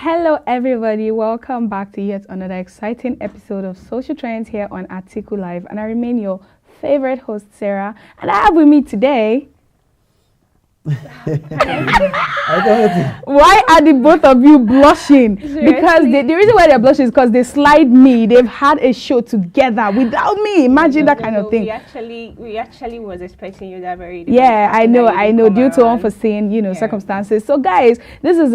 Hello everybody, welcome back to yet another exciting episode of Social Trends here on AtikuLive, and I remain your favorite host Sarah, and I have with me today why are the both of you blushing? Seriously? Because the reason why they're blushing is because they slide me. They've had a show together without me. Imagine that kind of thing. We actually was expecting you that very day. Yeah, I know. Due to unforeseen, circumstances. So, guys, this is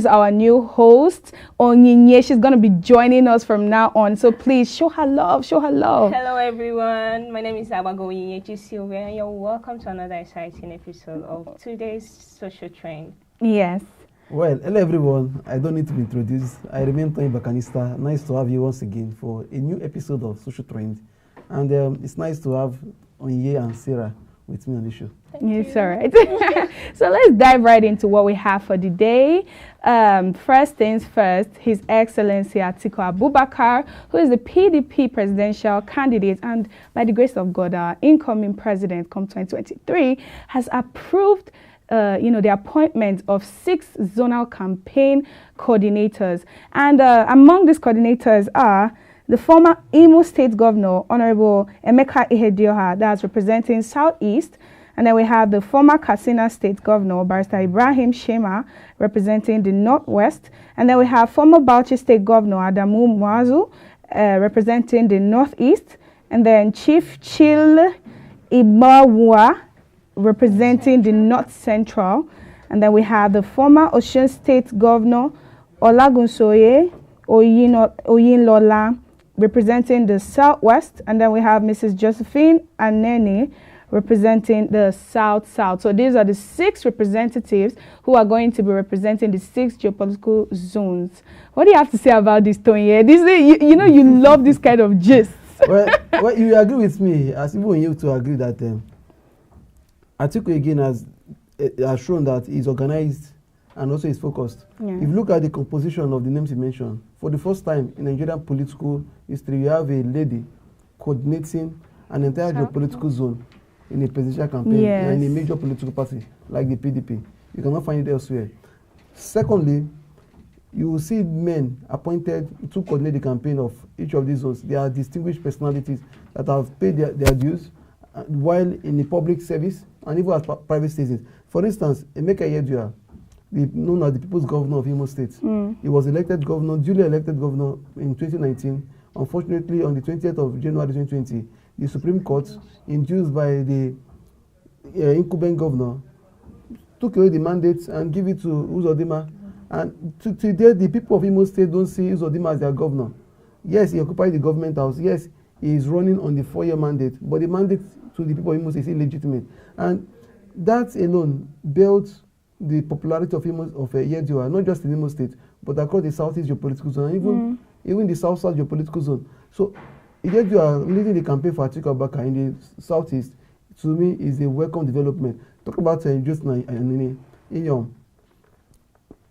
our new host, Onyinye. She's gonna be joining us from now on. So please show her love. Hello, everyone. My name is Abubakar, Sylvia, and you're welcome to another exciting episode of today's Social Trend. Yes. Well, hello everyone. I don't need to be introduced. I remain Tony Bakanista. Nice to have you once again for a new episode of Social Trend. And it's nice to have Onye and Sarah with me on the show. Yes, all right. So let's dive right into what we have for the day. First things first, His Excellency Atiku Abubakar, who is the PDP presidential candidate and by the grace of God, our incoming president come 2023, has approved the appointment of 6 zonal campaign coordinators. And among these coordinators are the former Imo State Governor, Honorable Emeka Ihedioha, that's representing Southeast. And then we have the former Katsina State Governor, Barrister Ibrahim Shema, representing the Northwest. And then we have former Bauchi State Governor, Adamu Muazu, representing the Northeast. And then Chief Chil Ibawua, representing the North Central. And then we have the former Osun State Governor, Olagunsoye Oyinlola, representing the Southwest. And then we have Mrs. Josephine Anene, representing the South. So these are the 6 representatives who are going to be representing the 6 geopolitical zones. What do you have to say about this, Tony? You love this kind of gist. well, you agree with me, as even you to agree that Atiku again has shown that he's organized and also is focused. Yeah. If you look at the composition of the names he mentioned, for the first time in Nigerian political history, you have a lady coordinating an entire geopolitical zone in a presidential campaign in a major political party like the PDP. You cannot find it elsewhere. Secondly, you will see men appointed to coordinate the campaign of each of these zones. They are distinguished personalities that have paid their dues while in the public service and even as private citizens. For instance, Emeka Ihedioha, known as the People's Governor of Imo State. He was duly elected governor in 2019. Unfortunately, on the 20th of January 2020, the Supreme Court, induced by the incumbent governor, took away the mandate and gave it to Uzodinma. And today, the people of Imo State don't see Uzodinma as their governor. Yes, he occupied the government house. Yes, he is running on the 4-year mandate, but the mandate to the people of Imo State is illegitimate. And that alone built the popularity of Ihedioha, not just in Imo State, but across the Southeast geopolitical zone, and even the South-South geopolitical zone. So, Ihedioha leading the campaign for Atiku Abubakar in the Southeast, to me, is a welcome development. Talk about Josna Inyom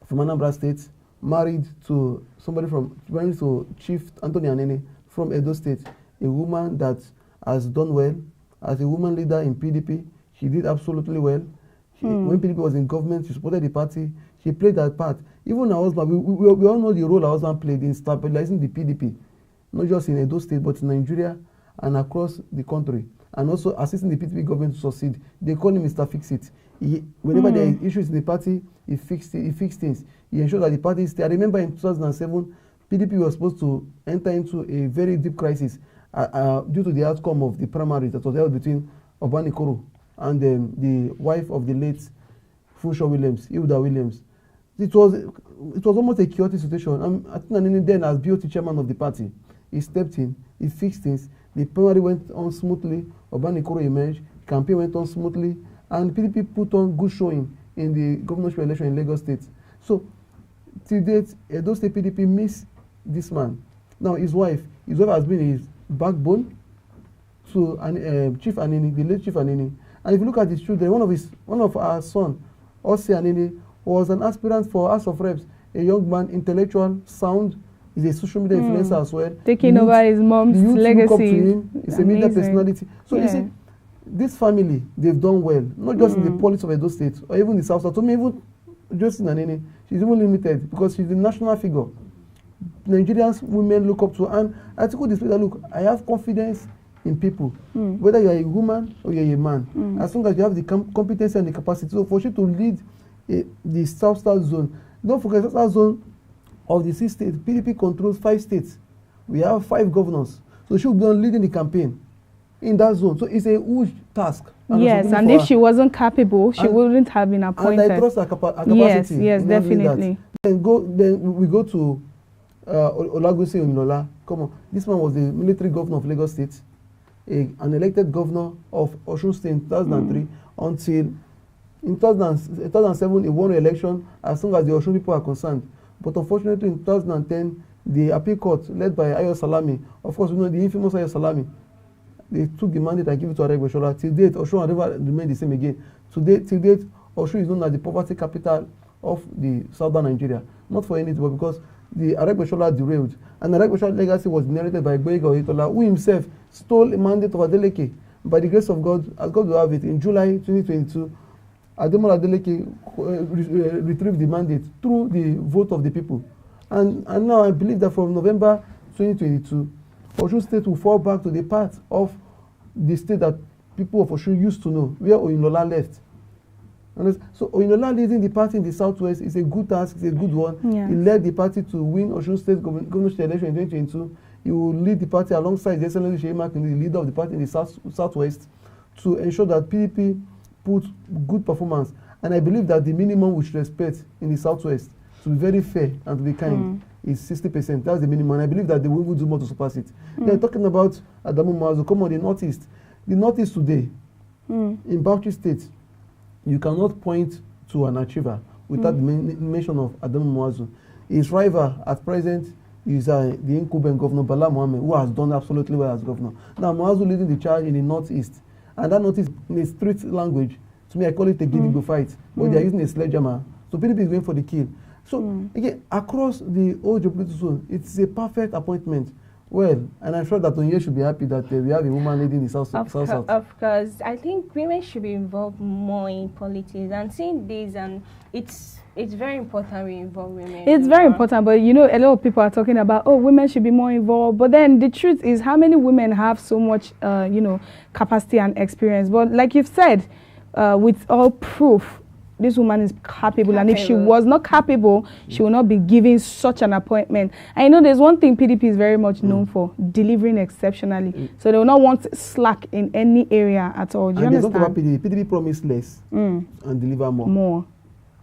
from Anambra State, married to Chief Anthony Anene from Edo State, a woman that has done well as a woman leader in PDP. She did absolutely well. When PDP was in government, she supported the party. She played that part. Even her husband, we all know the role her husband played in stabilizing the PDP, not just in Edo State, but in Nigeria and across the country, and also assisting the PDP government to succeed. They call him Mr. Fix-It. Whenever there are issues in the party, he fixed things. He ensured that the party stay. I remember in 2007, PDP was supposed to enter into a very deep crisis due to the outcome of the primaries that was held between Obanikoro and the wife of the late Funshaw Williams, Hilda Williams. It was almost a chaotic situation. I think Anene then, as BOT chairman of the party, he stepped in, he fixed things. The primary went on smoothly. Obanikoro emerged. Campaign went on smoothly, and PDP put on good showing in the governorship election in Lagos State. So, to date, Edo State PDP missed this man. Now, his wife has been his backbone to Chief Anene, the late Chief Anene. And if you look at his children, one of our son, Ose Anene, was an aspirant for House of Reps, a young man, intellectual, sound. He's a social media influencer as well. Taking over his mom's legacy. Look up to him. He's a media personality. So you see, this family, they've done well, not just in the politics of Edo State or even the South. To me, even Josie Nanene, she's even limited because she's the national figure. Nigerians women look up to her, and Atiku displayed that, look, I have confidence in people, whether you are a woman or you are a man, as long as you have the competence and the capacity. So for you to lead the South zone, don't forget the South zone of the 6 states. PDP controls 5 states. We have 5 governors, so she will be leading the campaign in that zone. So it's a huge task. Yes, and if she wasn't capable, she wouldn't have been appointed. And I trust her capacity. Yes, definitely. Then we go to Olagunse Oyinlola. Come on, this man was the military governor of Lagos State, an elected governor of Osun State in 2003 until in 2007 he won the election as long as the Osun people are concerned. But unfortunately in 2010, the appeal court led by Ayo Salami, of course, you know the infamous Ayo Salami, they took the mandate and gave it to Aregbesola. Till date, Osun never remained the same again. Till date, Osun is known as the poverty capital of the southern Nigeria. Not for anything, but because the Aregbesola derailed. And Aregbesola's legacy was inherited by Gboyega Oyetola, who himself stole a mandate of Adeleke. By the grace of God, as God will have it, in July 2022, Ademola Adeleke retrieved the mandate through the vote of the people. And now I believe that from November 2022, Osun State will fall back to the part of the state that people of Osun used to know, where Oyinlola left. And so Oyinlola leading the party in the southwest is a good task, it's a good one. Yes. He led the party to win Osun State governorship election in 2022. He will lead the party alongside the Excellency Seyi Makinde, the leader of the party in the southwest, to ensure that PDP put good performance. And I believe that the minimum we should expect in the southwest, to be very fair and to be kind, is 60%. That's the minimum. And I believe that they will do more to surpass it. They're talking about Adamu Muazu. Come on, the Northeast. The Northeast today, in Bauchi State, you cannot point to an achiever without the mention of Adamu Muazu. His rival at present is the incumbent governor, Bala Mohammed, who has done absolutely well as governor. Now, Muazu leading the charge in the Northeast. And that Northeast, in a street language, to me, I call it a gidigo fight. But they're using a sledgehammer. So PDP is going for the kill. So, again, across the whole geopolitical zone, it's a perfect appointment. Well, and I'm sure that Onye should be happy that we have a woman leading the South. Of course. I think women should be involved more in politics. And seeing this, and it's very important we involve women. It's very important, but you know, a lot of people are talking about, oh, women should be more involved. But then the truth is, how many women have so much, capacity and experience? But like you've said, with all proof, this woman is capable, and if she was not capable, she will not be given such an appointment. I know there's one thing PDP is very much known for, delivering exceptionally. So they will not want slack in any area at all. Do you understand? Talk about PDP. PDP promise less and deliver more.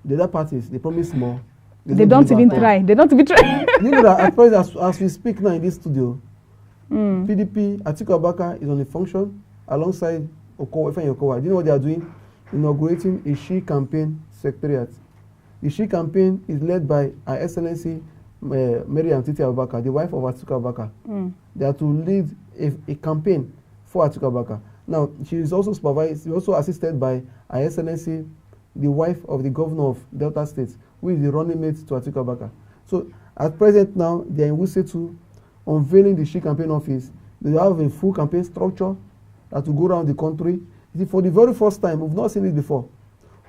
The other parties, they promise more. They don't even try. They don't even try. You know that at present, as we speak now in this studio, PDP, Atiku Abubakar is on a function alongside Okowa. Do you know what they are doing? Inaugurating a She campaign secretariat. The She campaign is led by Her Excellency Mariam Titi Abubakar, the wife of Atiku Abubakar. They are to lead a campaign for Atiku Abubakar. Now, she is also assisted by Her Excellency, the wife of the governor of Delta State, who is the running mate to Atiku Abubakar. So, at present now, they are in Wuse unveiling the She campaign office. They have a full campaign structure that will go around the country. For the very first time, we've not seen it before.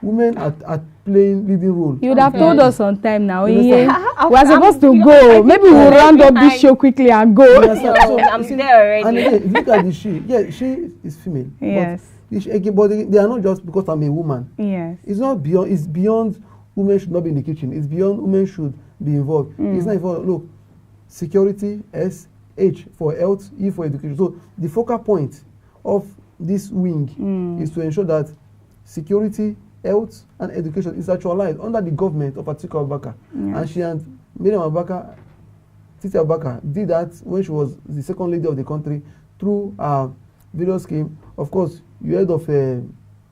Women are playing leading role. You would have told us on time now. We're supposed to go. Maybe we'll round up this show quickly and go. I'm there already. And again, if you look at the she is female. Yes. But they are not just because I'm a woman. Yes. It's not beyond. It's beyond women should not be in the kitchen. It's beyond women should be involved. It's not involved. Look, security, S, H for health, E for education. So the focal point of this wing is to ensure that security, health, and education is actualized under the government of Atiku Abubakar. And she and Mariam Abubakar, Titi Abubakar, did that when she was the second lady of the country through a video scheme. Of course, you heard of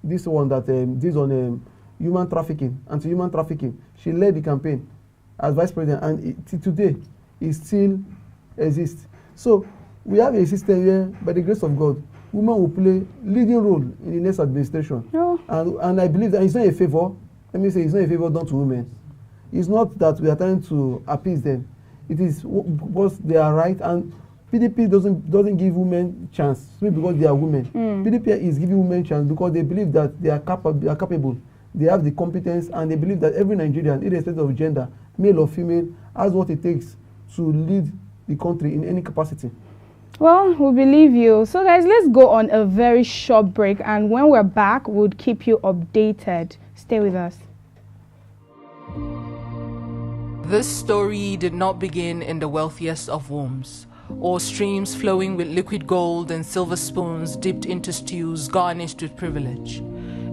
this one that deals on human trafficking, anti-human trafficking. She led the campaign as vice president, and today it still exists. So we have a system where, by the grace of God, women will play leading role in the next administration. And I believe that it's not a favor. Let me say it's not a favor done to women. It's not that we are trying to appease them. It is because they are right, and PDP doesn't give women chance because they are women. PDP is giving women chance because they believe that they are capable. they have the competence, and they believe that every Nigerian, irrespective of gender, male or female, has what it takes to lead the country in any capacity. Well, we believe you. So guys, let's go on a very short break, and when we're back, we'll keep you updated. Stay with us. This story did not begin in the wealthiest of wombs, or streams flowing with liquid gold and silver spoons dipped into stews garnished with privilege.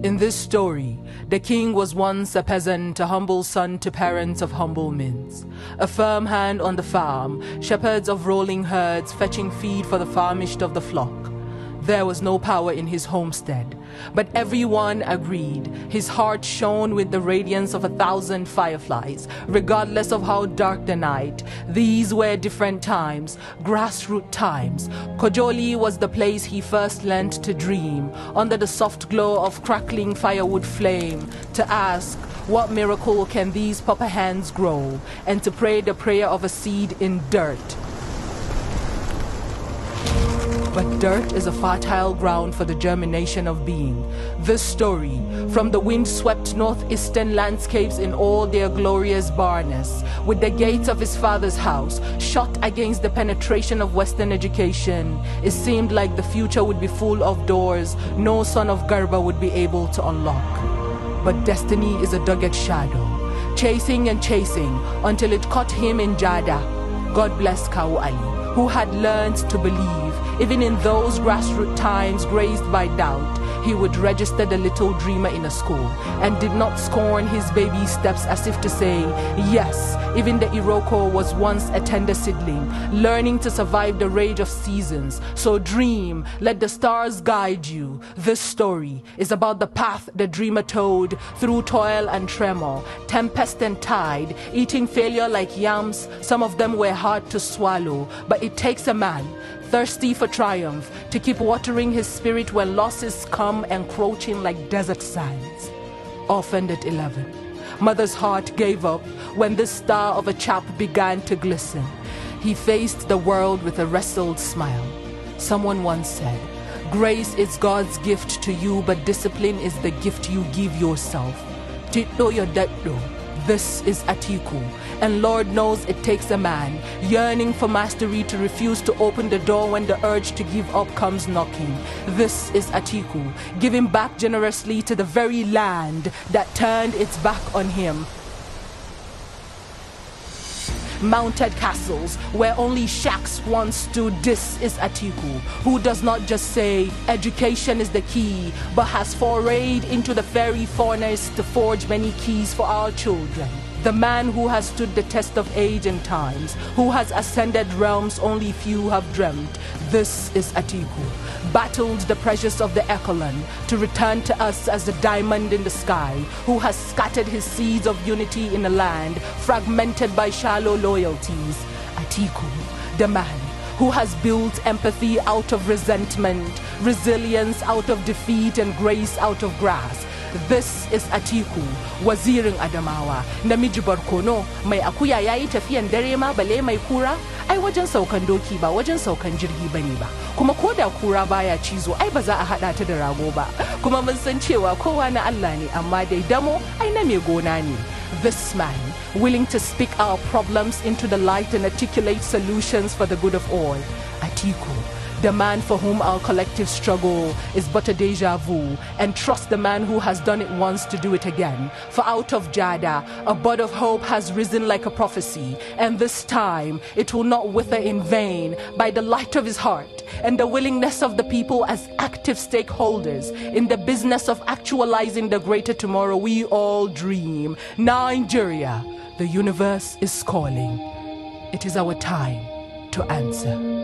In this story, the king was once a peasant, a humble son to parents of humble minds. A firm hand on the farm, shepherds of rolling herds fetching feed for the famished of the flock. There was no power in his homestead, but everyone agreed. His heart shone with the radiance of 1,000 fireflies, regardless of how dark the night. These were different times, grassroots times. Kojoli was the place he first learned to dream, under the soft glow of crackling firewood flame, to ask, what miracle can these pauper hands grow, and to pray the prayer of a seed in dirt. But dirt is a fertile ground for the germination of being. This story, from the wind-swept northeastern landscapes in all their glorious barrenness, with the gates of his father's house shut against the penetration of Western education, it seemed like the future would be full of doors no son of Garba would be able to unlock. But destiny is a dogged shadow, chasing and chasing until it caught him in Jada. God bless Kawu Ali, who had learned to believe, even in those grassroots times grazed by doubt. He would register the little dreamer in a school and did not scorn his baby steps as if to say, yes, even the Iroko was once a tender seedling, learning to survive the rage of seasons. So dream, let the stars guide you. This story is about the path the dreamer towed through toil and tremor, tempest and tide, eating failure like yams. Some of them were hard to swallow, but it takes a man thirsty for triumph to keep watering his spirit when losses come encroaching like desert sands. Orphaned at 11, mother's heart gave up when the star of a chap began to glisten. He faced the world with a wrestled smile. Someone once said, grace is God's gift to you, but discipline is the gift you give yourself. Tito Yodetdo. This is Atiku, and Lord knows it takes a man yearning for mastery to refuse to open the door when the urge to give up comes knocking. This is Atiku, giving back generously to the very land that turned its back on him. Mounted castles where only shacks once stood. This is Atiku, who does not just say education is the key, but has forayed into the fairy furnace to forge many keys for our children. The man who has stood the test of age and times, who has ascended realms only few have dreamt. This is Atiku, battled the pressures of the Echelon to return to us as the diamond in the sky, who has scattered his seeds of unity in a land fragmented by shallow loyalties. Atiku, the man who has built empathy out of resentment, resilience out of defeat, and grace out of grass. This is Atiku, wazirin Adamawa, namiji barkono, mai akuya yayi tafiyan dare ma bale mai kura, ai wajen saukan doki ba wajen saukan jirgi bane ba. Kuma koda kura baya cizo, ai ba za a hada ta da rago ba. Kuma mun san cewa kowa na Allah ne, amma dai damo ai na mai gona ne. This man, willing to speak our problems into the light and articulate solutions for the good of all. Atiku, the man for whom our collective struggle is but a deja vu, and trust the man who has done it once to do it again. For out of Jada, a bud of hope has risen like a prophecy, and this time it will not wither in vain. By the light of his heart and the willingness of the people as active stakeholders in the business of actualizing the greater tomorrow we all dream. Nigeria, the universe is calling. It is our time to answer.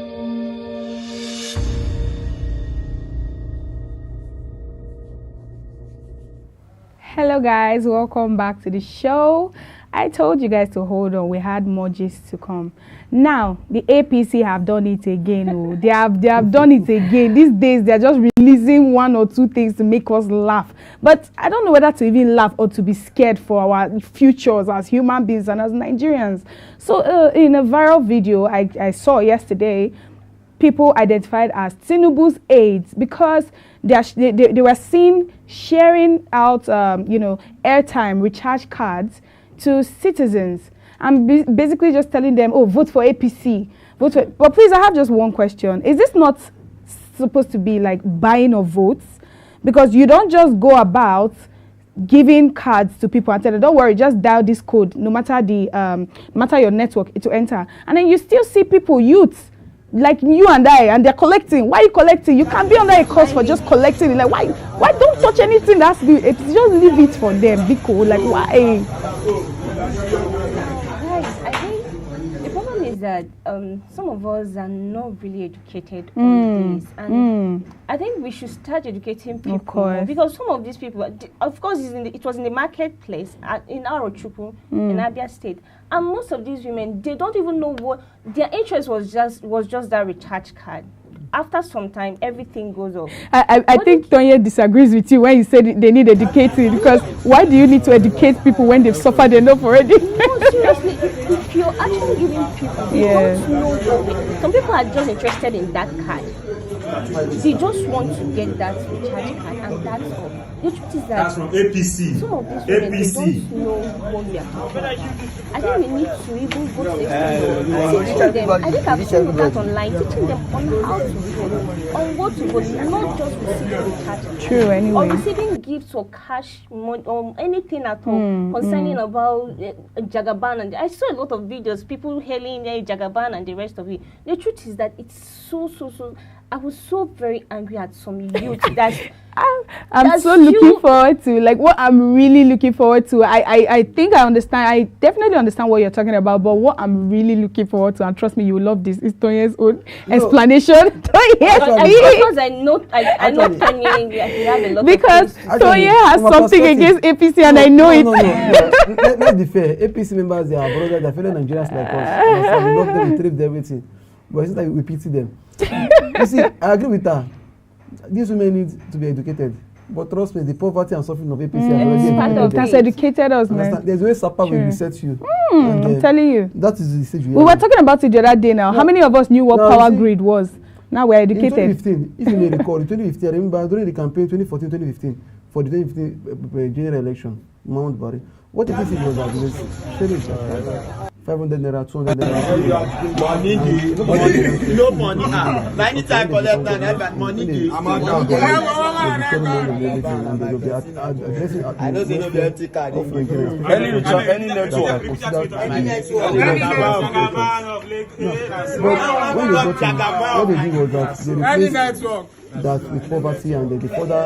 Hello guys, welcome back to the show. I told you guys to hold on. We had more gist to come. Now, the APC have done it again. Oh. They have done it again. These days, they're just releasing one or two things to make us laugh. But I don't know whether to even laugh or to be scared for our futures as human beings and as Nigerians. So, in a viral video I saw yesterday, people identified as Tinubu's aides because they were seen sharing out, airtime, recharge cards to citizens and basically just telling them, oh, vote for APC. But please, I have just one question. Is this not supposed to be like buying of votes? Because you don't just go about giving cards to people and tell them, don't worry, just dial this code, no matter your network, it will enter. And then you still see people, youths, like you and I, and they're collecting. Why are you collecting? You can't be under a course for just collecting. Like, why don't touch anything that's good? Just leave it for them. Be cool. Like, why? That some of us are not really educated on this, and I think we should start educating people more, because some of these people, of course, it was in the marketplace in Arochukwu in Abia State, and most of these women, they don't even know what their interest was. Just that recharge card. After some time, everything goes off. I think Tonya disagrees with you when you said they need educating, because why do you need to educate people when they've suffered enough already? No, seriously, if you're actually giving people, they don't know your way. Some people are just interested in that card. They just want to get that recharge card, and that's all. The truth is that that's from APC. Some of these women, they don't know what we are talking about. I think we need to even go to the teaching them. I think I've seen that online, teaching them on how to vote, on what to vote, not just receiving recharge. True, anyway. Or receiving gifts or cash money or anything at all concerning about Jagaban. And I saw a lot of videos, people hailing Jagaban and the rest of it. The truth is that it's so. I was so very angry at some youth that I'm so looking forward to, like, what I'm really looking forward to. I think I understand. I definitely understand what you're talking about, but what I'm really looking forward to, and trust me, you will love this, is Tonye's own explanation. Because I know Tonye, he has a lot because Tonye has something against APC, and I know it. No. Let's be fair. APC members, they are brothers, they're fellow Nigerians like us. We love them, we treat everything. But it's like we pity them. You see, I agree with her. These women need to be educated. But trust me, the poverty and suffering of APC has educated us, man. There's a way Sapa will reset you. I'm telling you. That is the stage we were talking about it the other day now. Yeah. How many of us knew what power grid was? Now we're educated. In 2015, if you may recall, in 2015, I remember during the campaign 2014-2015, for the 2015 general election, Mount Bari, what the APC was against 500 naira, 200 naira. Money, no money. Anytime collect that money. I don't say no empty card. Any network. What they did was that they replaced that with poverty, and they further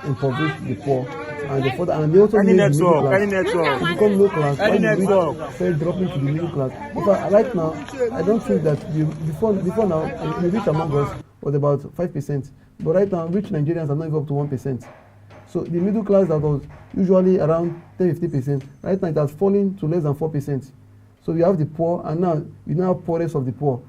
impoverished the poor. And they also made the middle class to become low class. Started dropping to the middle class. But right now, I don't think that before now, the rich among us was about 5%. But right now, rich Nigerians are not even up to 1%. So the middle class that was usually around 10-15%, right now it has fallen to less than 4%. So we have the poor, and now we now have poorest of the poor.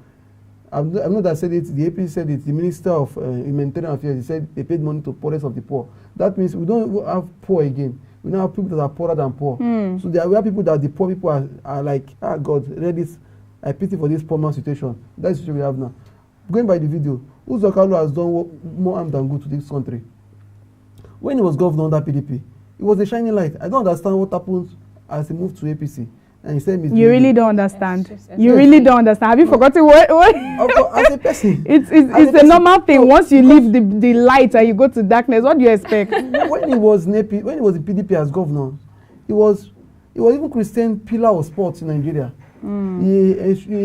I'm not that said it, the AP said it, the Minister of Humanitarian Affairs, he said they paid money to poorest of the poor. That means we don't have poor again. We now have people that are poorer than poor. So there are people that the poor people are like, God, read this, I pity for this poor man situation. That's what we have now. Going by the video, Uzokalo has done more harm than good to this country. When he was governor under PDP, it was a shining light. I don't understand what happened as he moved to APC. And he said, you really don't understand. You really don't understand. Have you forgotten what? As a person. It's a normal thing. Once you leave the light and you go to darkness, what do you expect? When he was in PDP as governor, he was even Christian pillar of sports in Nigeria. He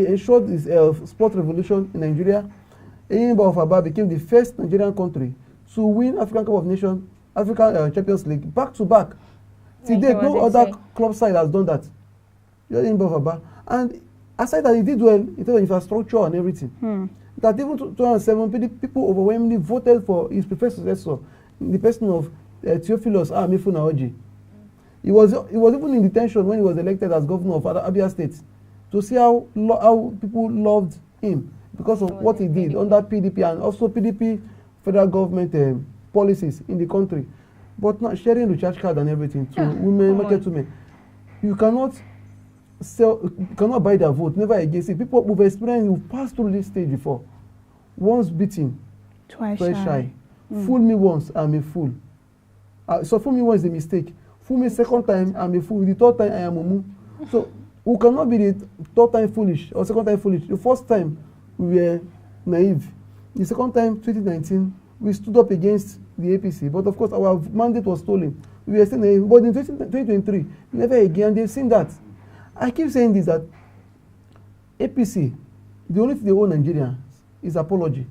ensured his sport revolution in Nigeria. Enyimba of Aba became the first Nigerian country to win African Cup of Nations, African Champions League back to back. Today, no other club side has done that. And aside that, he did well in terms of infrastructure and everything. That even 2007, people overwhelmingly voted for his preferred successor, the person of Theophilus Mifuna. He was even in detention when he was elected as governor of Abia State, to see how people loved him because of what he did under PDP, and also PDP federal government policies in the country. But not sharing recharge card and everything to women, market women. You cannot buy their vote, never against it. People who've experienced, who've passed through this stage before. Once beaten, Twice twice shy. shy. Fool me once, I'm a fool. So fool me once is a mistake. Fool me second time, I'm a fool. The third time, I am a mumu. So we cannot be the third time foolish or second time foolish. The first time, we were naive. The second time, 2019, we stood up against the APC. But of course, our mandate was stolen. We were still naive. But in 2023, never again. They've seen that. I keep saying this, that APC, the only thing they owe Nigeria is apology.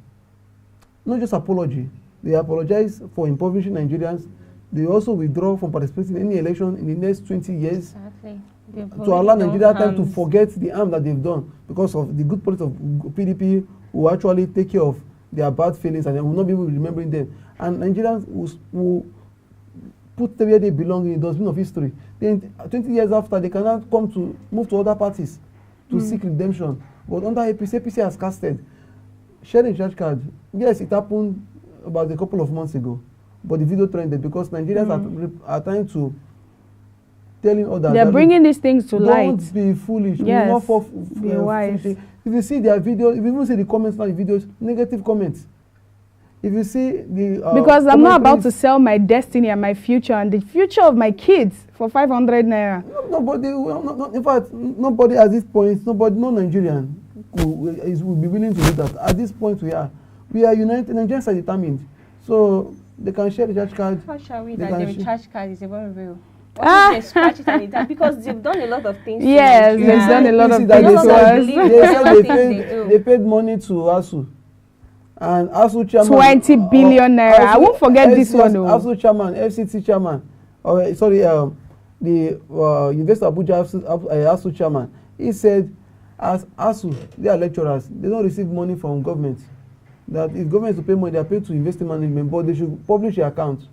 Not just apology. They apologize for impoverishing Nigerians. They also withdraw from participating in any election in the next 20 years. Exactly. To allow Nigeria time to forget the harm that they've done because of the good policy of PDP, who actually take care of their bad feelings and they will not be able to remembering them. And Nigerians will put them where they belong in the dustbin of history. Then 20 years after, they cannot come to move to other parties to seek redemption. But under APC has casted. Sharing charge card, yes, it happened about a couple of months ago, but the video trended because Nigerians are trying to telling others. They're bringing these things to light. Don't be foolish. Yes. Not for be wise. If you see their videos, if you even see the comments on the videos, negative comments. If you see the because I'm not about to sell my destiny and my future and the future of my kids for 500 naira. Nobody, in fact, nobody at this point, no Nigerian will be willing to do that. At this point, we are united. Nigerians are determined, so they can share the charge card. How shall we that the recharge card is even real? They scratch it and because they've done a lot of things. Yes, they've done a lot of things. They paid money to ASU. And ASU chairman 20 billion naira. I won't forget this one. ASU chairman, FCT chairman, the University of Abuja ASU chairman. He said, as ASU, they are lecturers. They don't receive money from government. That if government is to pay money, they are paid to investment management, but they should publish their account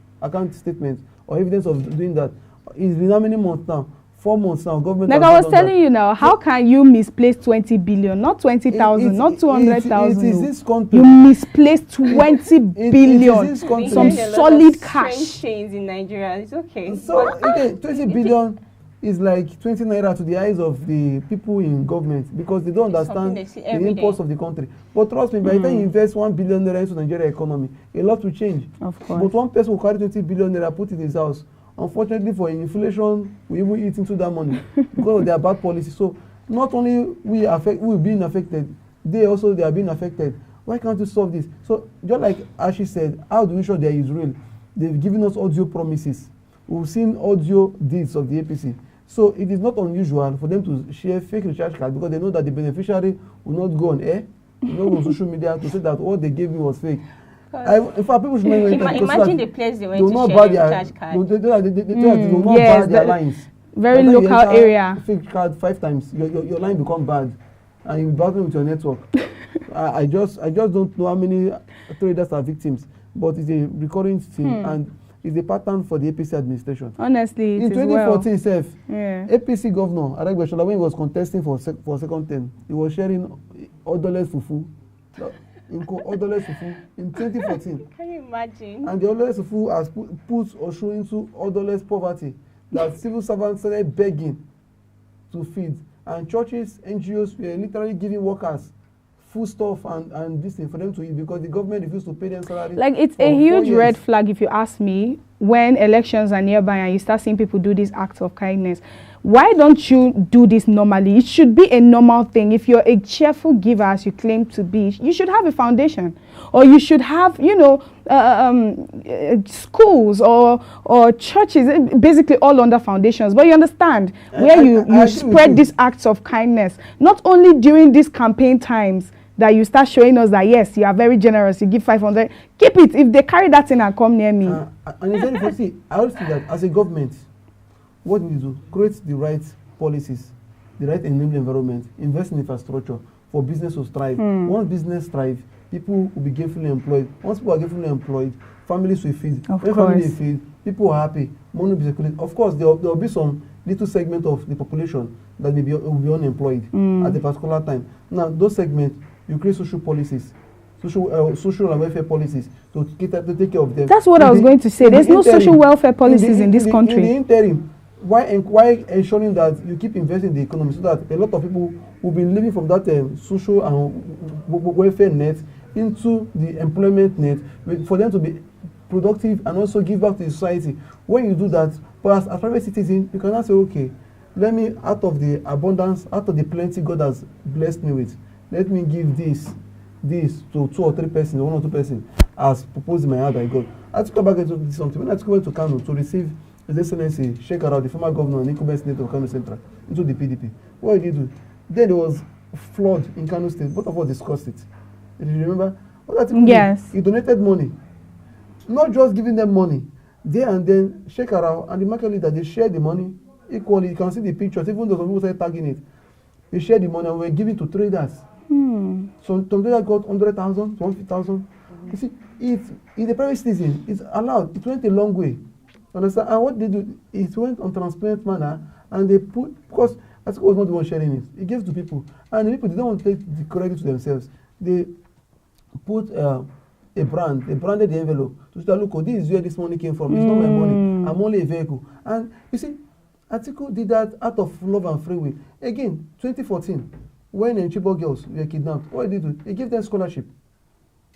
statement or evidence of doing that. It's been how many months now? 4 months now. Government. Like I was telling you now, how can you misplace 20 billion, not 20,000, not 200,000? It is this country. You misplaced 20 billion. Some solid cash. Chains in Nigeria. It's okay. So okay, 20 billion is like 20 naira to the eyes of the people in government because they don't understand the impulse of the country. But trust me, by the time you invest 1 billion naira into Nigeria economy, a lot will change. Of course. But one person will carry 20 billion naira, put in his house. Unfortunately, for inflation, we even eat into that money because of their bad policy. So not only we being affected, they are being affected. Why can't we solve this? So just like Ashi said, how do we show there is real? They've given us audio promises. We've seen audio deeds of the APC. So it is not unusual for them to share fake recharge cards because they know that the beneficiary will not go on air, will not go on social media to say that what they gave me was fake. In fact, people should not imagine the place they went to share the recharge card. They will not bar their lines. Very local area. Fake card 5 times, your line become bad, and you battle with your network. I just don't know how many traders are victims, but it's a recurring thing and it's a pattern for the APC administration. Honestly, in 2014 itself, APC governor Atiku, when he was contesting for second term, he was sharing odorless fufu. In 2014. Can you imagine? And the odorless fufu has put Osun into odorless poverty that civil servants started begging to feed. And churches, NGOs were literally giving workers food stuff and this thing for them to eat because the government refused to pay them salary. Like it's a huge red flag if you ask me when elections are nearby and you start seeing people do these acts of kindness. Why don't you do this normally? It should be a normal thing. If you're a cheerful giver as you claim to be, you should have a foundation, or you should have, schools or churches, basically all under foundations. But you understand where you spread these acts of kindness, not only during these campaign times that you start showing us that yes, you are very generous, you give 500, keep it. If they carry that in and come near me. And it's very see, I always see that as a government, what we do, create the right policies, the right enabling environment, invest in infrastructure for business to thrive. Once business thrive, people will be gainfully employed. Once people are gainfully employed, families will feed. When families feed, people are happy, money will be circulated. Of course, there will be some little segment of the population that will be unemployed at a particular time. Now, those segments, you create social policies, social and welfare policies to take care of them. That's what I was going to say. There's no social welfare policies in this country. In the interim, why ensuring that you keep investing in the economy so that a lot of people will be living from that social and welfare net into the employment net for them to be productive and also give back to the society. When you do that, but as a private citizen, you cannot say, okay, let me, out of the abundance, out of the plenty God has blessed me with, let me give this to 2 or 3 persons, 1 or 2 persons, as proposed in my heart by God. I took back into something. When I went to Kano to receive His Excellency Sheikh Arau, the former governor and incumbent senator of Kano Central, into the PDP, what did he do? Then there was flood in Kano State. Both of us discussed it. Did you remember? What Atiku yes. did? He donated money. Not just giving them money. There and then, Sheikh Arau and the market leader, they shared the money equally. You can see the pictures, even though some people started tagging it. They shared the money and were giving to traders. So some traders got 100,000, 150,000. You see, it's a private citizen. It's allowed. It went a long way. Understand? And what they do, it went on transparent manner, and they put, because Atiku was not the one sharing it. He gave to people, and the people, they don't want to take the credit to themselves. They put a brand. They branded the envelope to say, look, oh, this is where this money came from. It's not my money. I'm only a vehicle. And you see, Atiku did that out of love and free will. Again, 2014, when the Chibok girls were kidnapped, what did he do? He gave them scholarship.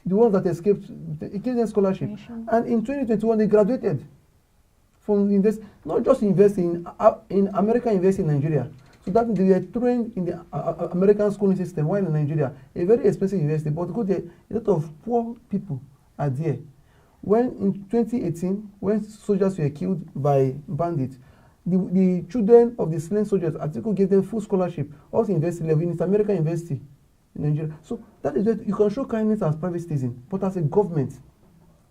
The ones that escaped, he gave them scholarship. And in 2021, they graduated from not just investing in America, investing in Nigeria. So that they were trained in the American schooling system while in Nigeria, a very expensive university, but good, a lot of poor people are there. When in 2018, when soldiers were killed by bandits, the children of the slain soldiers, Atiku gave them full scholarship, also university level, in its American university in Nigeria. So that is where you can show kindness as private citizen, but as a government,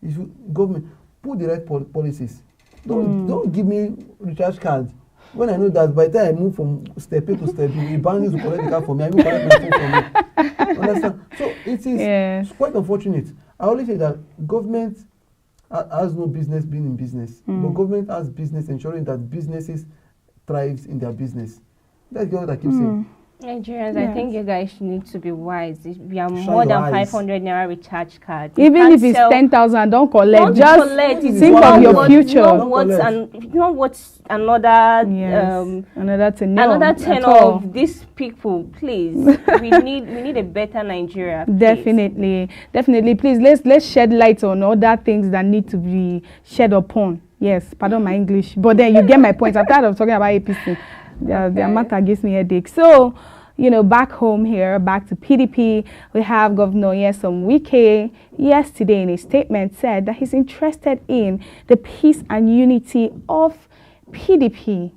if you government put the right policies. Don't give me recharge card when I know that by the time I move from step A to step B, the bandits will collect the card for me, I will collect my phone from me. Understand? So it is quite unfortunate. I always say that government has no business being in business, but government has business ensuring that businesses thrives in their business. That's what I keep saying. Nigerians, I think you guys need to be wise. We are more than 500 naira recharge card. Even if it's 10,000, don't collect. Don't just collect. Think of your future. What's another another 10 of these people, please. we need a better Nigeria. Please. Definitely. Please let's shed light on other things that need to be shed upon. Yes, pardon my English, but then you get my point. I'm tired of talking about APC. Their matter gives me a headache. So, back home here, back to PDP, we have Governor Nyesom Wike yesterday in a statement said that he's interested in the peace and unity of PDP.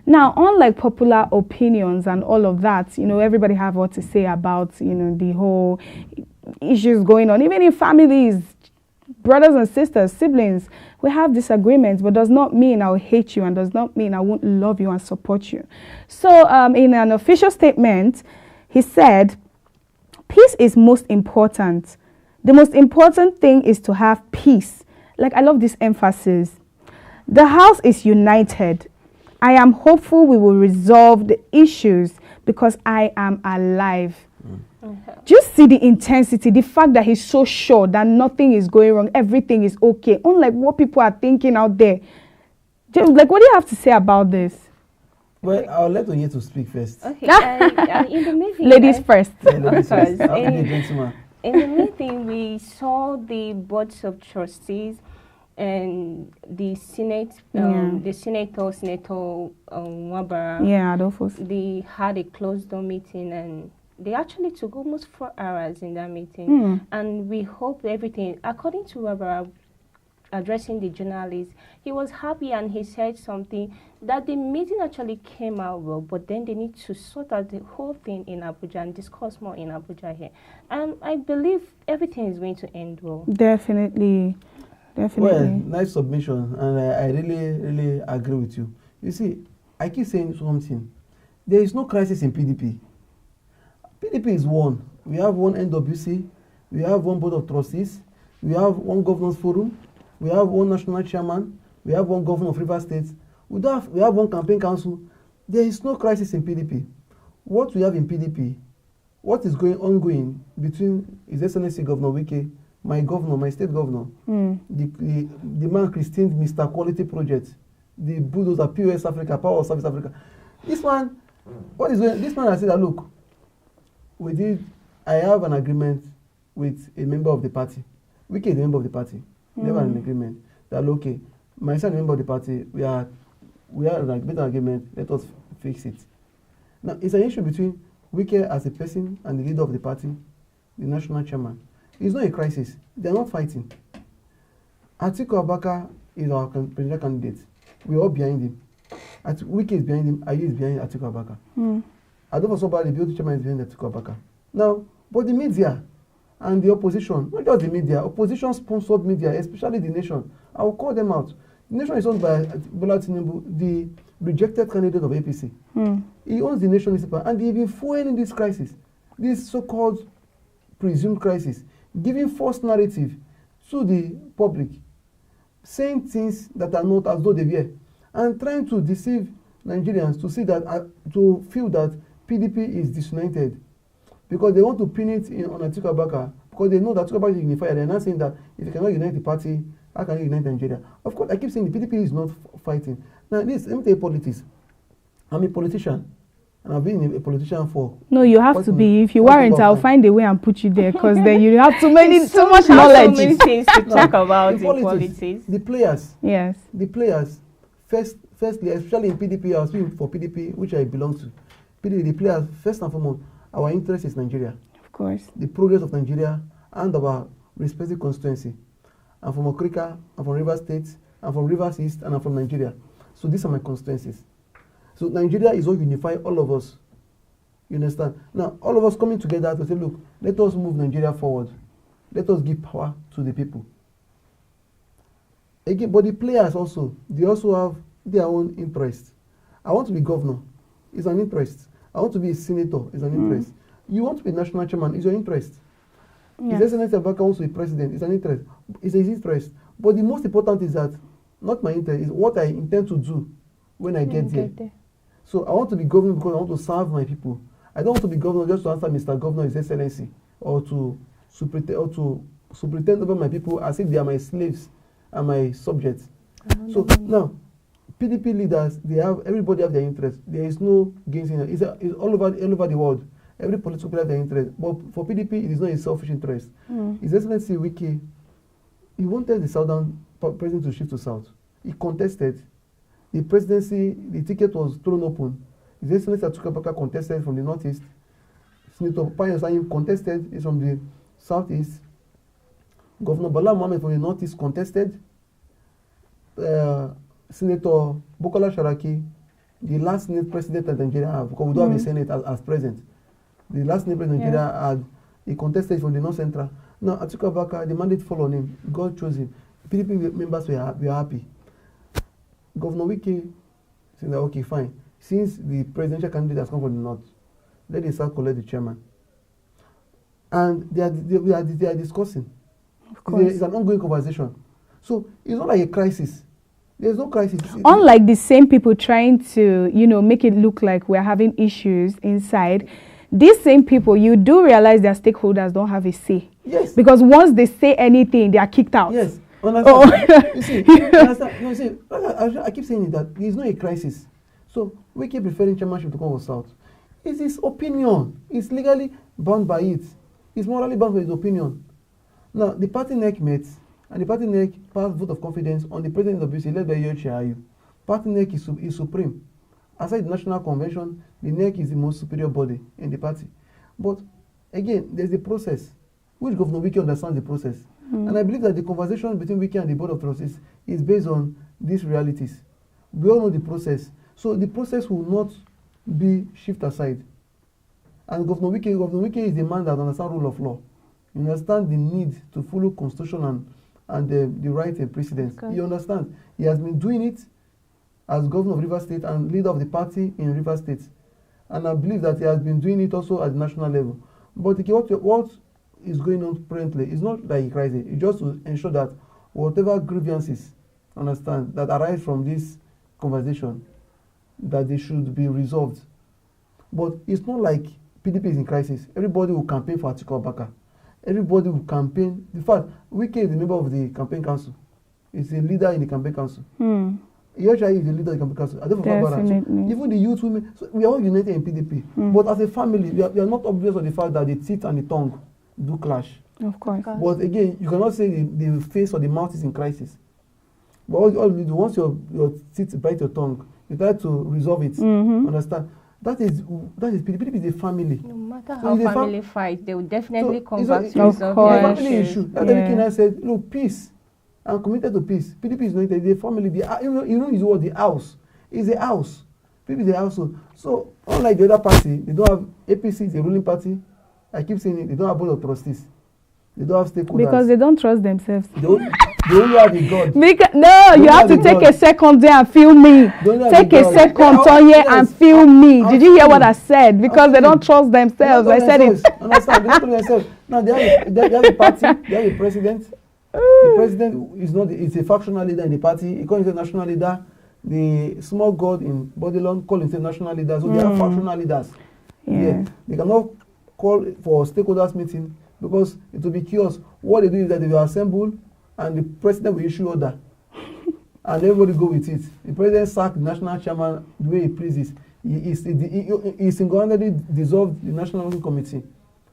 Now, unlike popular opinions and all of that, everybody have what to say about, the whole issues going on, even in families, brothers and sisters, siblings, we have disagreements, but does not mean I'll hate you and does not mean I won't love you and support you. So in an official statement, he said, peace is most important. The most important thing is to have peace. Like, I love this emphasis. The House is united. I am hopeful we will resolve the issues because I am alive. Just see the intensity, the fact that he's so sure that nothing is going wrong, everything is okay, unlike what people are thinking out there. Like, what do you have to say about this? Well, I'll let Onye to speak first. Okay, in the meeting, ladies first. Ladies first. In the meeting, we saw the boards of trustees and the Senate, the Senator Wabara. Adolphus. They had a closed-door meeting and they actually took almost 4 hours in that meeting. And we hope everything, according to Wabara, addressing the journalists, he was happy and he said something that the meeting actually came out well, but then they need to sort out the whole thing in Abuja and discuss more in Abuja here. And I believe everything is going to end well. Definitely. Well, nice submission, and I really agree with you. You see, I keep saying something. There is no crisis in PDP. PDP is one. We have one NWC, we have one board of trustees, we have one governors forum, we have one national chairman, we have one governor of Rivers State, we have one campaign council. There is no crisis in PDP. What we have in PDP, what is ongoing between His Excellency Governor Wike, my governor, my state governor, the man Christine Mr. Quality Project, the bulldozer POS Africa, Power Service Africa. This man, what is going? This man has said that, look, I have an agreement with a member of the party. Wike is a member of the party. They have an agreement that, okay, myself and a member of the party, we are like made an agreement, let us fix it. Now, it's an issue between Wike as a person and the leader of the party, the national chairman. It's not a crisis. They are not fighting. Atiku Abubakar is our presidential candidate. We are all behind him. Wike is behind him. Ayi is behind Atiku Abubakar. Adolfo Sobali, the other chairman, is behind Atiku Abubakar. Now, but the media and the opposition, not just the media, opposition-sponsored media, especially the Nation, I will call them out. The Nation is owned by Bola Tinubu, the rejected candidate of APC. He owns the Nation newspaper, and they've been fueling this crisis, this so-called presumed crisis, giving false narrative to the public, saying things that are not as though they were, and trying to deceive Nigerians to see that, to feel that PDP is disunited, because they want to pin it on Atiku Abubakar, because they know that Atiku Abubakar is unified. They're not saying that if you cannot unite the party, how can you unite Nigeria? Of course, I keep saying the PDP is not fighting. Now, let me tell you politics. I'm a politician, and I've been a politician for... No, you have to be. If you aren't, I'll find a way and put you there, because then you have too much knowledge. So many things to talk about in politics. The players. Yes. The players, firstly, especially in PDP, I was speaking for PDP, which I belong to. PDP, the players, first and foremost, our interest is Nigeria. Of course. The progress of Nigeria and our respective constituency. I'm from Okrika, I'm from Rivers State, I'm from Rivers East, and I'm from Nigeria. So these are my constituencies. So Nigeria is all unified, all of us. You understand? Now, all of us coming together to say, look, let us move Nigeria forward. Let us give power to the people. Again, but the players also, they also have their own interest. I want to be governor. It's an interest. I want to be a senator. It's an interest. You want to be national chairman. It's your interest. Yes. His Excellency Abubakar wants to be president. It's an interest. It's his interest. But the most important is that, not my interest, is what I intend to do when I get there. So I want to be governor because I want to serve my people. I don't want to be governor just to answer Mr. Governor, His Excellency, or to superintend over my people as if they are my slaves and my subjects. So now, PDP leaders, everybody have their interest. There is no gains in it. It's all over the world. Every political player has their interest. But for PDP, it is not a selfish interest. His Excellency Wike, he wanted the southern president to shift to south. He contested. The presidency, the ticket was thrown open. His Excellency Atiku Abubakar contested from the northeast. Senator Payo Sanyim contested, is from the southeast. Governor Bala Mohammed from the northeast contested. Senator Bukola Saraki, the last Senate president that Nigeria have, because we don't have a Senate as president. The last Senate president Nigeria he contested from the North Central. Now, Atiku Abubakar, the mandate fell on him. God chose him. PDP members were happy. Governor Wike said, okay, fine. Since the presidential candidate has come from the North, let the South collect the chairman. And they are discussing. Of course. It's an ongoing conversation. So it's not like a crisis. There's no crisis. Unlike the same people trying to, make it look like we're having issues inside, these same people, you do realize their stakeholders don't have a say. Yes. Because once they say anything, they are kicked out. Yes. You see, I keep saying that it's not a crisis. So we keep preferring chairmanship to come from South. It's his opinion. He's legally bound by it. He's morally bound by his opinion. Now, the party NEC met, and the party NEC passed vote of confidence on the president of BC, led by Yochi Ayu. Party NEC is supreme. Aside the National Convention, the NEC is the most superior body in the party. But again, there's a process, which Governor Wike understands the process. And I believe that the conversation between Wike and the Board of Trustees is based on these realities. We all know the process. So the process will not be shift aside. And Governor Wike is the man that understands rule of law. He understands the need to follow constitution and the right and precedence. Okay. He understands. He has been doing it as governor of Rivers State and leader of the party in Rivers State. And I believe that he has been doing it also at the national level. But what is going on currently is not like a crisis. It's just to ensure that whatever grievances, that arise from this conversation, that they should be resolved. But it's not like PDP is in crisis. Everybody will campaign for Atiku Abubakar. Everybody will campaign. In fact, Wike is a member of the campaign council. He's a leader in the campaign council. Yochi is the leader of the campaign council. I don't know even the youth women. So we are all united in PDP. But as a family, we are not obvious of the fact that the teeth and the tongue do clash. Of course. But again, you cannot say the face or the mouth is in crisis. But all you do, once your teeth bite your tongue, you try to resolve it. Understand? That is PDP is a family. No matter how family fight, they will definitely come back to resolve the family issue. That's everything I said. Look, peace. I'm committed to peace. PDP is not the family. You know, is what the house is a house. PDP is a household. So unlike the other party, they don't have APC is a ruling party. I keep saying it. They don't have board of trustees. They don't have stakeholders. Because they don't trust themselves. They only have a God. You have to take a second there and feel me. Take a second turn here and feel me. Did you hear what I said? Because they don't trust themselves. I said it. Understand? They don't trust themselves. Now they have a party. They have a president. The president is not. It's a factional leader in the party. He calls himself national leader. The small god in Bodilon calls himself national leader. So they are factional leaders. Yeah. They cannot call for stakeholders meeting because it will be chaos. What they do is that they will assemble and the president will issue order and everybody go with it. The president sacked the national chairman the way he pleases. He single-handedly dissolved the national working committee.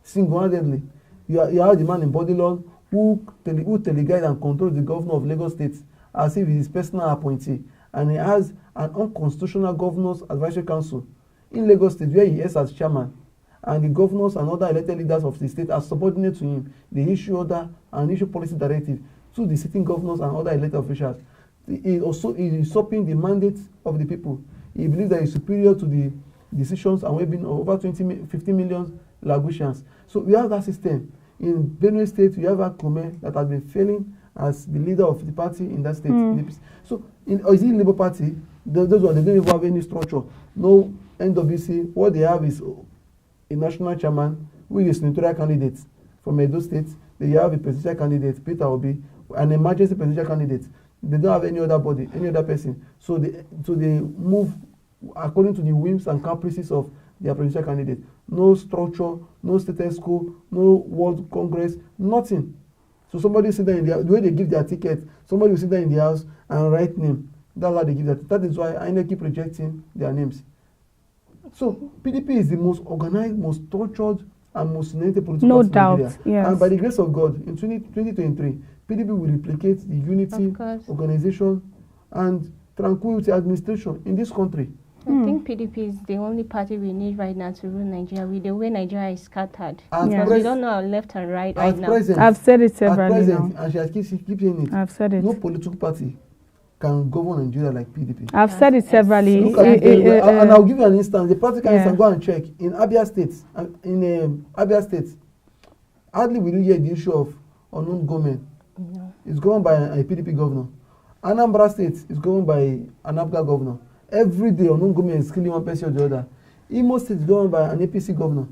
Single-handedly. You have the man in Bodilon who teleguides and controls the governor of Lagos State as if he is personal appointee, and he has an unconstitutional governors advisory council in Lagos State where he is as chairman, and the governors and other elected leaders of the state are subordinate to him. They issue order and issue policy directive to the sitting governors and other elected officials. He is usurping the mandate of the people. He believes that he is superior to the decisions and we've been over 50 million Lagosians. So we have that system. In Benue State, we have a Akume that has been failing as the leader of the party in that state. So is it Labour Party? Those ones, they don't even have any structure. No NWC. What they have is a national chairman who is a senatorial candidate from Edo State. They have a presidential candidate, Peter Obi, an emergency presidential candidate. They don't have any other body, any other person. So they move according to the whims and caprices of their presidential candidate. No structure, no status quo, no World Congress, nothing. So somebody sit there in the way they give their ticket, somebody will sit there in the house and write name. That's how they give that. That is why I keep rejecting their names. So PDP is the most organized, most structured, and most united political party in Nigeria. Yes. And by the grace of God, in 2023, PDP will replicate the unity, organization, and tranquility administration in this country. I think PDP is the only party we need right now to rule Nigeria with the way Nigeria is scattered. Because we don't know our left and right now. I've said it several times. And she keeps saying it. I've said it. No political party can govern Nigeria like PDP. I've said it severally. And I'll give you an instance. The practical instance, go and check. In Abia State, hardly will you hear the issue of unknown government. No. It's governed by a PDP governor. Anambra State is governed by an APGA governor. Every day, unknown government is killing one person or the other. Imo State is governed by an APC governor.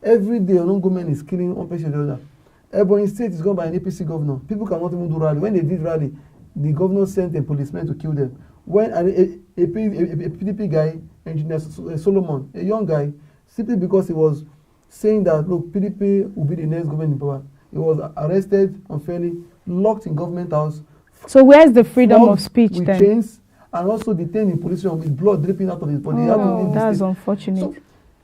Every day, unknown government is killing one person or the other. Ebonyi State is governed by an APC governor. People cannot even do rally. When they did rally, the governor sent a policeman to kill them. When a PDP guy, Engineer Solomon, a young guy, simply because he was saying that, look, PDP will be the next government in power, he was arrested unfairly, locked in government house. So where's the freedom of speech with then? Chains, and also detained in police station with blood dripping out of his body. That's unfortunate. So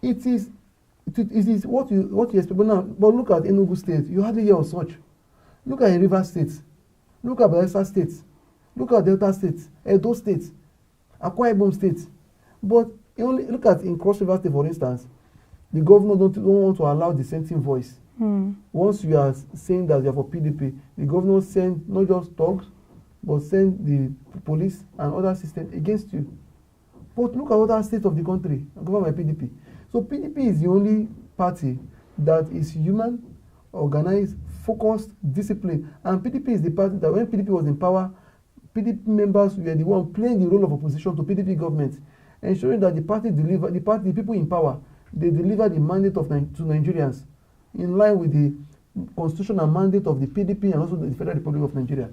it is what you expect. But look at Enugu State. You hardly hear of such. Look at River State. Look at Bayelsa State. Look at Delta State, Edo State, Akwa Ibom State. But only look at in Cross River State, for instance, the governor don't want to allow dissenting voice. Once you are saying that you are for PDP, the governor send not just thugs, but send the police and other systems against you. But look at other states of the country governed by PDP. So PDP is the only party that is human, organized, focused, disciplined. And PDP is the party that when PDP was in power, PDP members were the one playing the role of opposition to PDP government, ensuring that the people in power, they deliver the mandate to Nigerians in line with the constitutional mandate of the PDP and also the Federal Republic of Nigeria.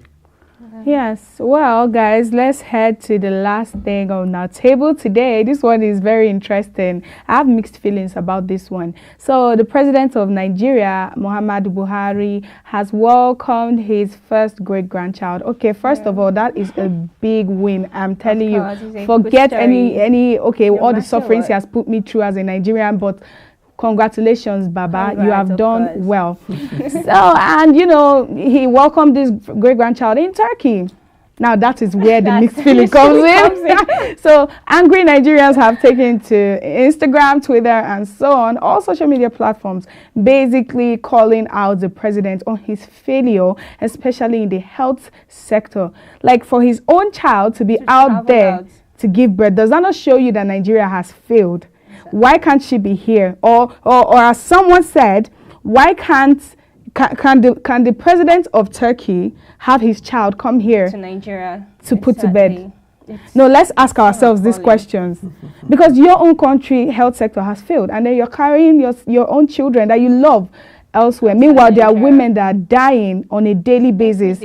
Yes, well guys, let's head to the last thing on our table today. This one is very interesting. I have mixed feelings about this one. So the president of Nigeria, Muhammadu Buhari, has welcomed his first great-grandchild. Okay, first of all, that is a big win. I'm telling you, forget all the sufferings he has put me through as a Nigerian, but Congratulations, Baba. Congrats, you have done course. well. So, and you know, he welcomed this great-grandchild in Turkey. Now that is where the mixed feeling comes in. So angry Nigerians have taken to Instagram, Twitter, and so on, all social media platforms, basically calling out the president on his failure, especially in the health sector. Like for his own child to be out there to give birth, does that not show you that Nigeria has failed? Why can't she be here? Or as someone said, why can't can the president of Turkey have his child come here to Nigeria to put to bed? No, let's ask ourselves these questions. Because your own country health sector has failed, and then you're carrying your own children that you love elsewhere. Meanwhile, there are women that are dying on a daily basis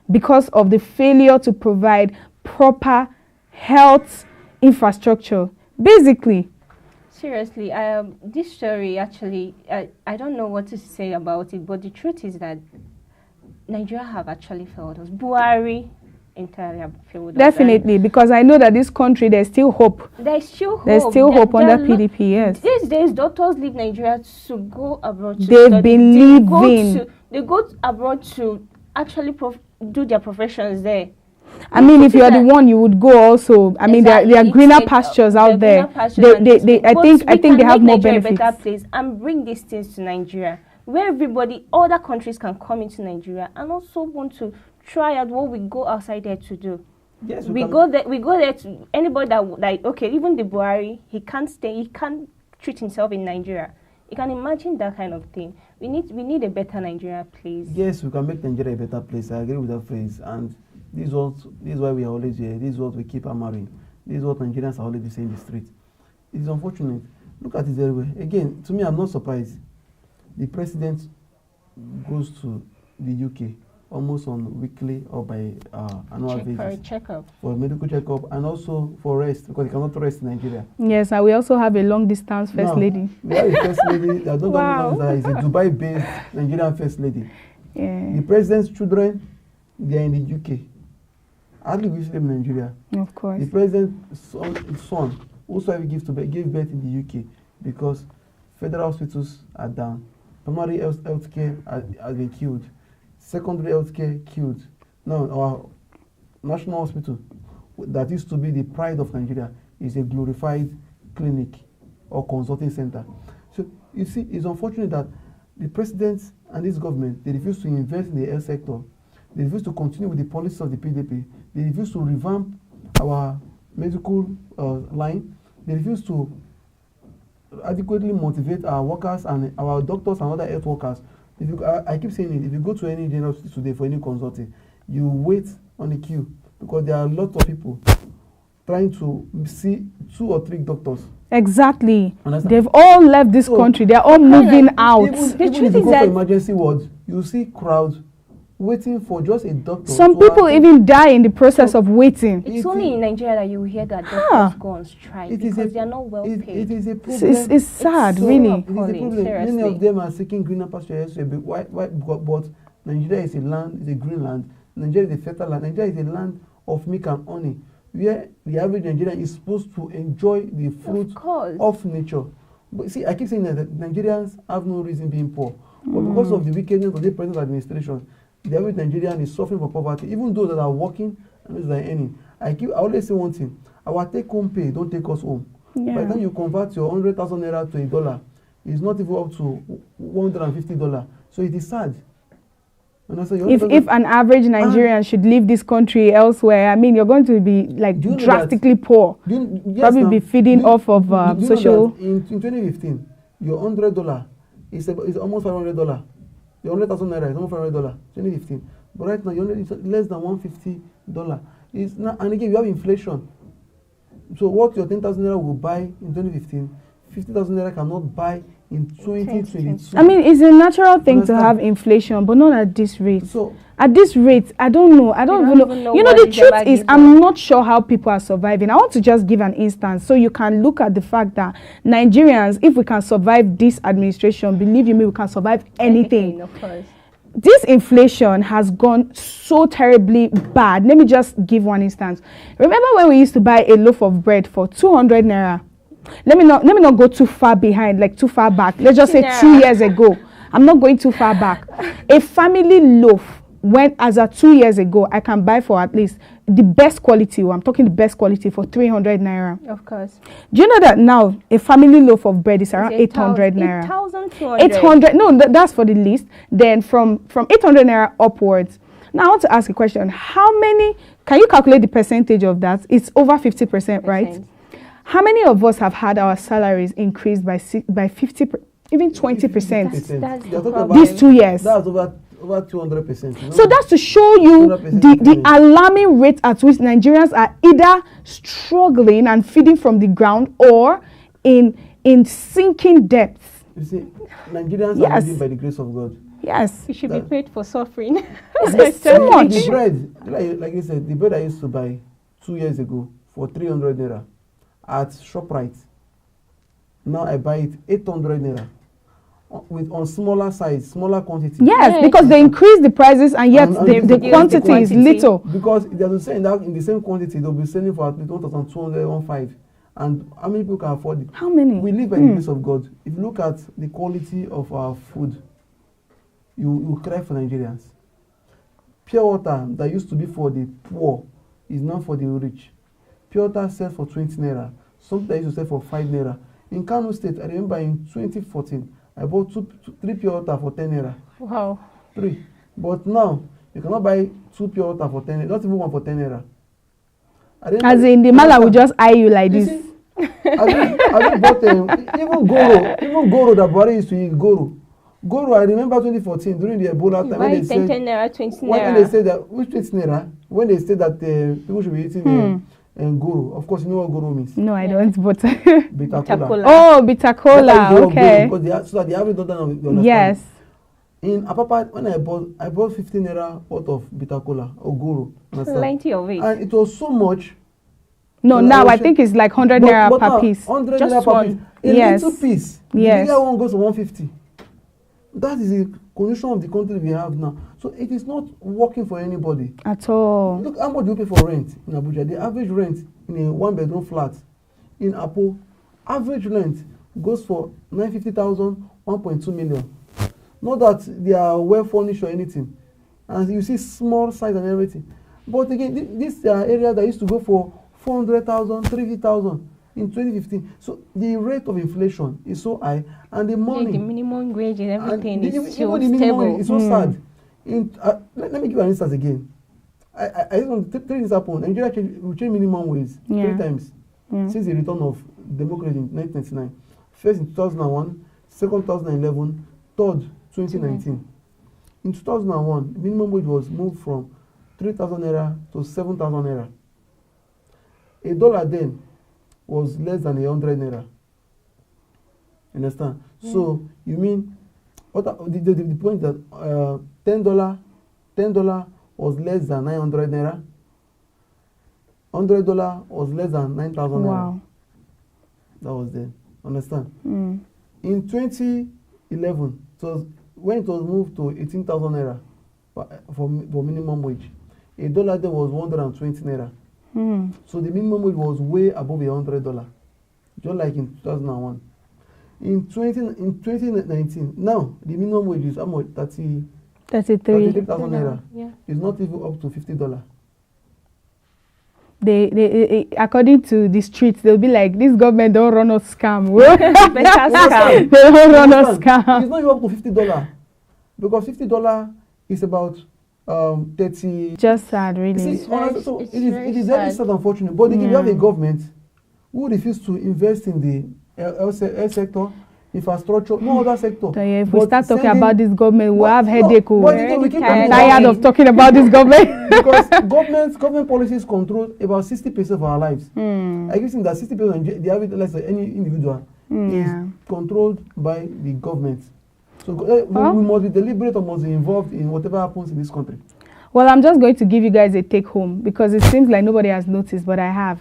because of the failure to provide proper health infrastructure. Basically, seriously, this story actually, I don't know what to say about it, but the truth is that Nigeria have actually failed us. Buhari entirely have failed us. Definitely, because I know that this country, there's still hope. There's still hope. There's still hope under PDP, yes. These days, doctors leave Nigeria to go abroad to They've study. been leaving. They go abroad to actually do their professions there. I mean, if you're the one, you would go also. I mean, there are greener pastures out there. I think they have more benefits. Better place and bring these things to Nigeria, where other countries can come into Nigeria and also want to try out what we go outside there to do. Yes, we go there to anybody that even the Buhari, he can't treat himself in Nigeria. You can imagine that kind of thing. We need a better Nigeria, please. Yes, we can make Nigeria a better place. I agree with that phrase. And this is why we are always here. This is what we keep hammering. This is what Nigerians are already saying in the street. It is unfortunate. Look at it everywhere. Again, to me, I'm not surprised. The president goes to the UK almost on weekly or by annual basis. For a checkup. For a medical checkup and also for rest, because he cannot rest in Nigeria. Yes, and we also have a long-distance first lady. We have a first lady. I don't know that is a Dubai-based Nigerian first lady. Yeah. The president's children, they are in the UK. Hardly we see them in Nigeria. Of course. The president's son also gave birth in the UK because federal hospitals are down. Primary health care has been killed. Secondary health care killed. Now, our national hospital, that used to be the pride of Nigeria, is a glorified clinic or consulting center. So, you see, it's unfortunate that the president and this government, they refuse to invest in the health sector. They refuse to continue with the policies of the PDP. They refuse to revamp our medical line. They refuse to adequately motivate our workers and our doctors and other health workers. I keep saying it, if you go to any general hospital today for any consulting, you wait on the queue because there are lots of people trying to see 2 or 3 doctors. Exactly. Understand? They've all left this country. They're all moving out. Even if you go for emergency wards, you see crowds waiting for just a doctor. Some people even die in the process of waiting. It's only in Nigeria that you hear that doctors go on strike because they are not well paid. It is a problem. It's sad, really. It is a problem. Many of them are seeking greener pastures. But Nigeria is a land, it's a green land. Nigeria is a fertile land. Nigeria is a land of milk and honey, where the average Nigerian is supposed to enjoy the fruit of nature. But see, I keep saying that Nigerians have no reason being poor. But because of the wickedness of the present administration, the average Nigerian is suffering from poverty, even those that are working and those that are earning. I always say one thing: our take-home pay don't take us home. Yeah. By the time you convert your 100,000 naira to $1, it's not even up to $150. So it is sad. If an average Nigerian should leave this country elsewhere, I mean, you're going to be like drastically poor. Probably be feeding off of social. In 2015, your $100 is almost $500. The 100,000 naira is almost $500, 2015. But right now, it's less than $150. It's not, and again, you have inflation. So what your 10,000 naira will buy in 2015, 50,000 naira cannot buy in 2022. I mean, it's a natural thing to have inflation, but not at this rate. So at this rate, I don't know. I don't even know. You know, the truth is, I'm not sure how people are surviving. I want to just give an instance so you can look at the fact that Nigerians, if we can survive this administration, believe you me, we can survive anything. Of course. This inflation has gone so terribly bad. Let me just give one instance. Remember when we used to buy a loaf of bread for 200 naira? let me not go too far behind, like too far back. Let's just say 2 years ago. I'm not going too far back. A family loaf went as of 2 years ago, I can buy for at least the best quality. I'm talking the best quality for 300 naira. Of course. Do you know that now a family loaf of bread is around 800 naira? 8,200. 800. No, that's for the least. Then from 800 naira upwards. Now I want to ask a question. How many? Can you calculate the percentage of that? It's over 50%, right? How many of us have had our salaries increased by 50, even 20%? That's these 2 years. That's over 200%. You know? So that's to show you the alarming rate at which Nigerians are either struggling and feeding from the ground or in sinking depths. You see, Nigerians are living by the grace of God. Yes. We should be paid for suffering. It's so much. The bread, like you said, the bread I used to buy 2 years ago for 300 naira at ShopRite. Now I buy it 800 naira. On smaller size, smaller quantity. Yes, because they increase the prices and yet the quantity is little. Because they are saying that in the same quantity they'll be selling for at least 1,200, 1,500. And how many people can afford it? How many? We live by the grace of God. If you look at the quality of our food, you cry for Nigerians. Pure water that used to be for the poor is now for the rich. Pure water sells for 20 naira. Something that used to sell for 5 naira. In Kano State, I remember in 2014, I bought three pure water for 10 naira. Wow. 3. But now, you cannot buy 2 pure water for 10 naira, not even one for 10 naira. As in, the mala will just eye you like this. I just bought even Goro that Buhari used to eat, Goro, I remember 2014, during the Ebola time, when they said, 10 naira, 20 naira. When they said that, which 20 naira? When they said that people should be eating Goro. Of course, you know what Goro means. No, I don't, but... Bitter cola. Oh, bitter cola, okay. Because so that they haven't done that now, you understand? Yes. In Apapa, when I bought 15 naira worth of bitter cola or Goro. Understand? Plenty of it. And it was so much. No, now I think it's like 100 naira per piece. 100 Just naira per piece. A little piece. Yes. The bigger one goes to 150. That is the condition of the country we have now. So it is not working for anybody. At all. Look, how much do you pay for rent in Abuja? The average rent in a one-bedroom flat in Apo, average rent goes for 950,000, 1.2 million. Not that they are well furnished or anything. And you see small size and everything. But again, these are areas that used to go for 400,000, 350,000 in 2015. So the rate of inflation is so high, and the money, the minimum wage and everything is still even the minimum stable. is so sad. Let me give you an instance again. I think 3 things happened. Nigeria will change minimum wage 3 times since the return of democracy in 1999. First in 2001, second 2011, third 2019. In 2001, the minimum wage was moved from 3,000 naira to 7,000 naira. $1 then was less than 100 naira. Understand? So you mean the point that $10 was less than 900 naira. $100 was less than 9,000 naira. Wow. That was then. Understand? In 2011, so when it was moved to 18,000 naira for minimum wage, $1 then was 120 naira. So the minimum wage was way above $100, just like in 2001. In 2019, now the minimum wage is how much? 33,000 naira. Yeah. It's not even up to $50. They according to the streets, they'll be like, this government don't run us scam. Scam. They don't run us scam. It's not even up to $50 because $50 is about 30. Just sad, really. See, it is very sad, unfortunate. But if you have a government who refuse to invest in the health sector, infrastructure, no other sector. So if we start talking about this government, we'll have headache. We keep tired of talking about this government. Because government policies control about 60% of our lives. I guess in that 60% the average life of any individual is controlled by the government. So we must be deliberate or must be involved in whatever happens in this country. Well, I'm just going to give you guys a take home because it seems like nobody has noticed, but I have.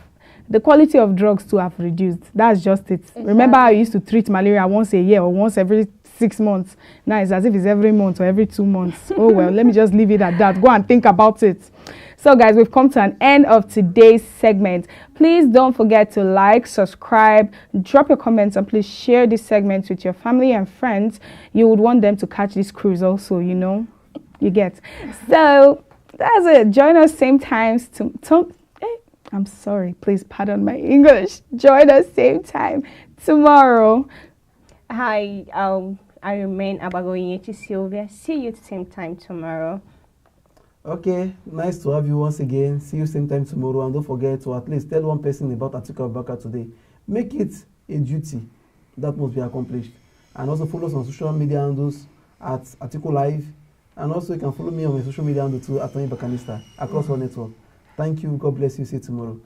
The quality of drugs too have reduced. That's just it. Exactly. Remember how I used to treat malaria once a year or once every 6 months? Now it's as if it's every month or every 2 months. Oh well, let me just leave it at that. Go and think about it. So guys, we've come to an end of today's segment. Please don't forget to like, subscribe, drop your comments, and please share this segment with your family and friends. You would want them to catch this cruise also, you know. You get. So that's it. Join us same times I'm sorry, please pardon my English. Join us same time tomorrow. Hi, I remain Abagoyeti Sylvia. See you same time tomorrow. Okay, nice to have you once again. See you same time tomorrow, and don't forget to at least tell one person about Atiku Abubakar today. Make it a duty that must be accomplished. And also follow us on social media handles at AtikuLive, and also you can follow me on my social media handle too at Tony Bakanista across all network. Thank you. God bless you. See you tomorrow.